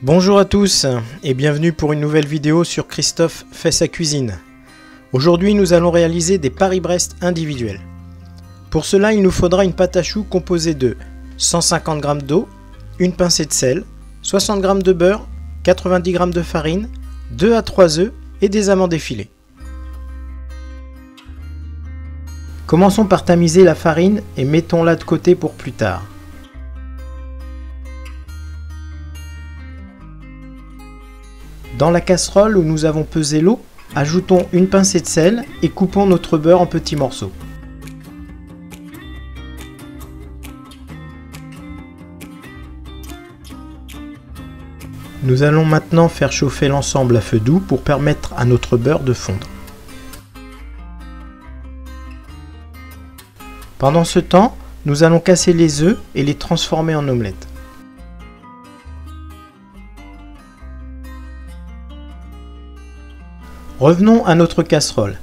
Bonjour à tous et bienvenue pour une nouvelle vidéo sur Christophe fait sa cuisine. Aujourd'hui nous allons réaliser des Paris-Brest individuels. Pour cela il nous faudra une pâte à choux composée de 150 g d'eau, une pincée de sel, 60 g de beurre, 90 g de farine, 2 à 3 œufs et des amandes effilées. Commençons par tamiser la farine et mettons-la de côté pour plus tard. Dans la casserole où nous avons pesé l'eau, ajoutons une pincée de sel et coupons notre beurre en petits morceaux. Nous allons maintenant faire chauffer l'ensemble à feu doux pour permettre à notre beurre de fondre. Pendant ce temps, nous allons casser les œufs et les transformer en omelette. Revenons à notre casserole.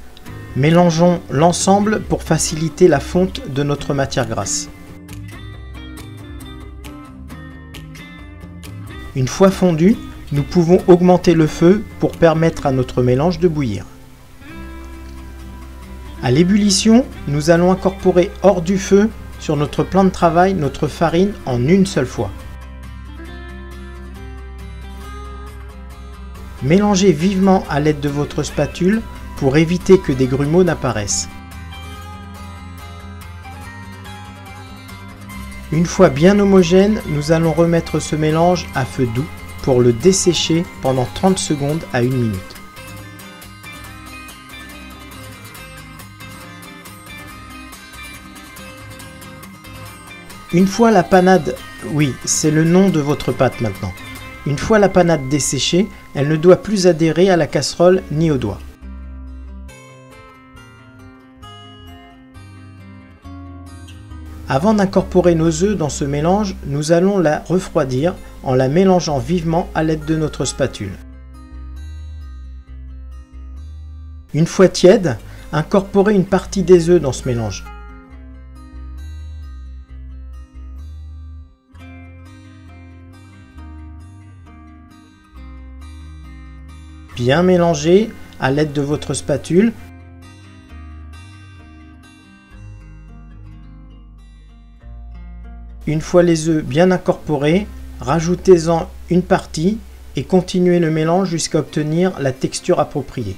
Mélangeons l'ensemble pour faciliter la fonte de notre matière grasse. Une fois fondu, nous pouvons augmenter le feu pour permettre à notre mélange de bouillir. À l'ébullition, nous allons incorporer hors du feu sur notre plan de travail notre farine en une seule fois. Mélangez vivement à l'aide de votre spatule pour éviter que des grumeaux n'apparaissent. Une fois bien homogène, nous allons remettre ce mélange à feu doux pour le dessécher pendant 30 secondes à 1 minute. Une fois la panade, oui, c'est le nom de votre pâte maintenant. Une fois la panade desséchée, elle ne doit plus adhérer à la casserole ni aux doigts. Avant d'incorporer nos œufs dans ce mélange, nous allons la refroidir en la mélangeant vivement à l'aide de notre spatule. Une fois tiède, incorporez une partie des œufs dans ce mélange. Bien mélanger à l'aide de votre spatule. Une fois les œufs bien incorporés, rajoutez-en une partie et continuez le mélange jusqu'à obtenir la texture appropriée.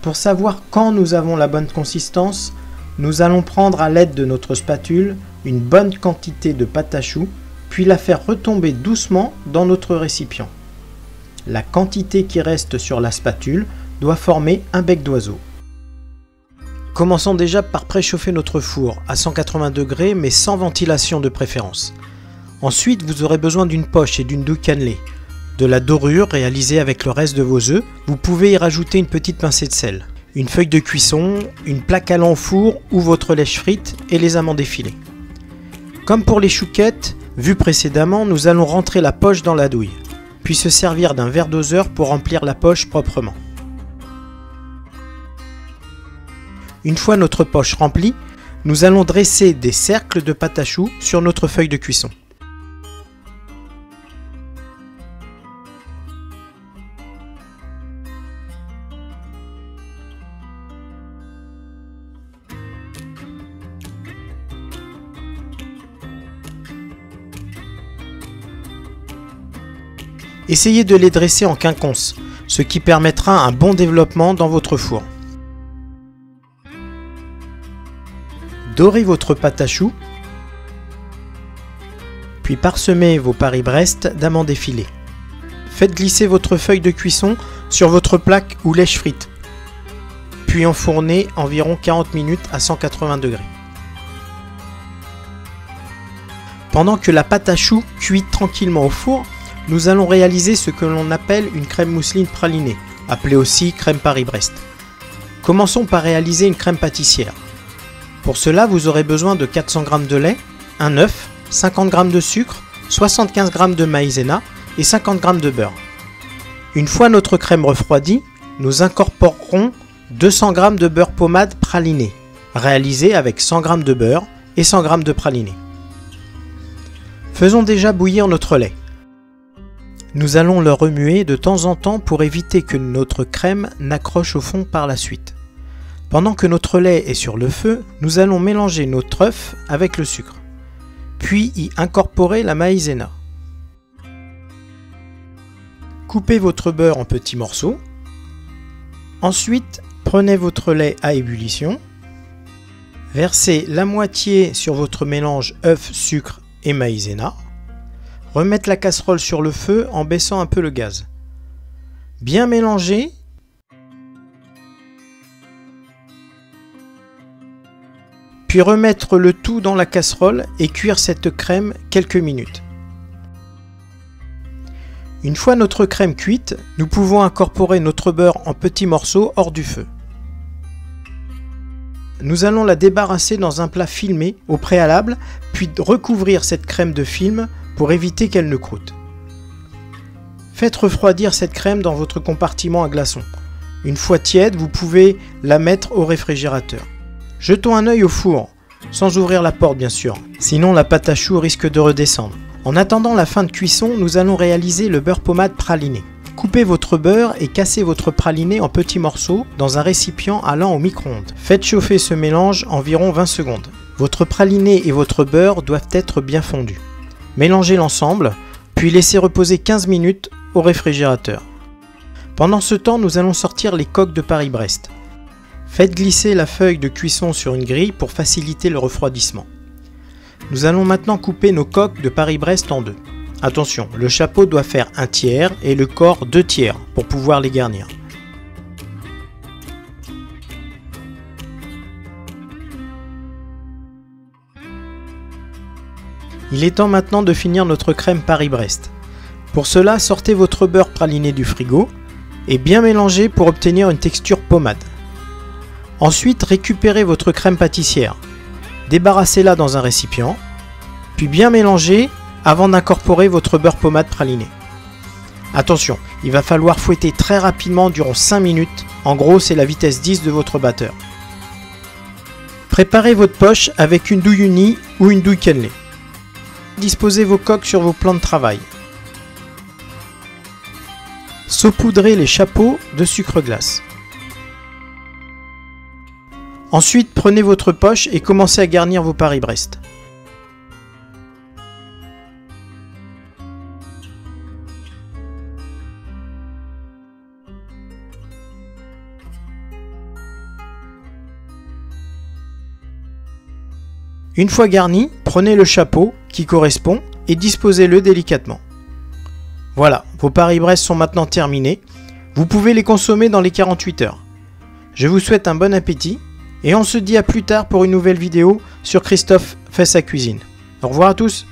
Pour savoir quand nous avons la bonne consistance, nous allons prendre à l'aide de notre spatule une bonne quantité de pâte à choux, puis la faire retomber doucement dans notre récipient. La quantité qui reste sur la spatule doit former un bec d'oiseau. Commençons déjà par préchauffer notre four à 180 degrés mais sans ventilation de préférence. Ensuite, vous aurez besoin d'une poche et d'une douille cannelée, de la dorure réalisée avec le reste de vos œufs. Vous pouvez y rajouter une petite pincée de sel, une feuille de cuisson, une plaque allant au four ou votre lèche frite et les amandes effilées. Comme pour les chouquettes, vues précédemment, nous allons rentrer la poche dans la douille, puis se servir d'un verre doseur pour remplir la poche proprement. Une fois notre poche remplie, nous allons dresser des cercles de pâte à choux sur notre feuille de cuisson. Essayez de les dresser en quinconce, ce qui permettra un bon développement dans votre four. Dorez votre pâte à choux, puis parsemez vos Paris-Brest d'amandes effilées. Faites glisser votre feuille de cuisson sur votre plaque ou lèche frite, puis enfournez environ 40 minutes à 180 degrés. Pendant que la pâte à choux cuit tranquillement au four, nous allons réaliser ce que l'on appelle une crème mousseline pralinée, appelée aussi crème Paris-Brest. Commençons par réaliser une crème pâtissière. Pour cela, vous aurez besoin de 400 g de lait, un œuf, 50 g de sucre, 75 g de maïzena et 50 g de beurre. Une fois notre crème refroidie, nous incorporerons 200 g de beurre pommade praliné, réalisé avec 100 g de beurre et 100 g de praliné. Faisons déjà bouillir notre lait. Nous allons le remuer de temps en temps pour éviter que notre crème n'accroche au fond par la suite. Pendant que notre lait est sur le feu, nous allons mélanger notre œuf avec le sucre, puis y incorporer la maïzena. Coupez votre beurre en petits morceaux. Ensuite, prenez votre lait à ébullition. Versez la moitié sur votre mélange œuf, sucre et maïzena. Remettre la casserole sur le feu en baissant un peu le gaz. Bien mélanger. Puis remettre le tout dans la casserole et cuire cette crème quelques minutes. Une fois notre crème cuite, nous pouvons incorporer notre beurre en petits morceaux hors du feu. Nous allons la débarrasser dans un plat filmé au préalable, puis recouvrir cette crème de film pour éviter qu'elle ne croûte. Faites refroidir cette crème dans votre compartiment à glaçons. Une fois tiède, vous pouvez la mettre au réfrigérateur. Jetons un œil au four, sans ouvrir la porte bien sûr, sinon la pâte à choux risque de redescendre. En attendant la fin de cuisson, nous allons réaliser le beurre pommade praliné. Coupez votre beurre et cassez votre praliné en petits morceaux dans un récipient allant au micro-ondes. Faites chauffer ce mélange environ 20 secondes. Votre praliné et votre beurre doivent être bien fondus. Mélangez l'ensemble, puis laissez reposer 15 minutes au réfrigérateur. Pendant ce temps, nous allons sortir les coques de Paris-Brest. Faites glisser la feuille de cuisson sur une grille pour faciliter le refroidissement. Nous allons maintenant couper nos coques de Paris-Brest en deux. Attention, le chapeau doit faire 1/3 et le corps 2/3 pour pouvoir les garnir. Il est temps maintenant de finir notre crème Paris-Brest. Pour cela, sortez votre beurre praliné du frigo et bien mélangez pour obtenir une texture pommade. Ensuite, récupérez votre crème pâtissière. Débarrassez-la dans un récipient, puis bien mélangez avant d'incorporer votre beurre pommade praliné. Attention, il va falloir fouetter très rapidement durant 5 minutes, en gros c'est la vitesse 10 de votre batteur. Préparez votre poche avec une douille unie ou une douille cannelée. Disposez vos coques sur vos plans de travail. Saupoudrez les chapeaux de sucre glace. Ensuite, prenez votre poche et commencez à garnir vos Paris-Brest. Une fois garni, prenez le chapeau qui correspond et disposez-le délicatement. Voilà, vos Paris-Brest sont maintenant terminés. Vous pouvez les consommer dans les 48 heures. Je vous souhaite un bon appétit et on se dit à plus tard pour une nouvelle vidéo sur Christophe fait sa cuisine. Au revoir à tous.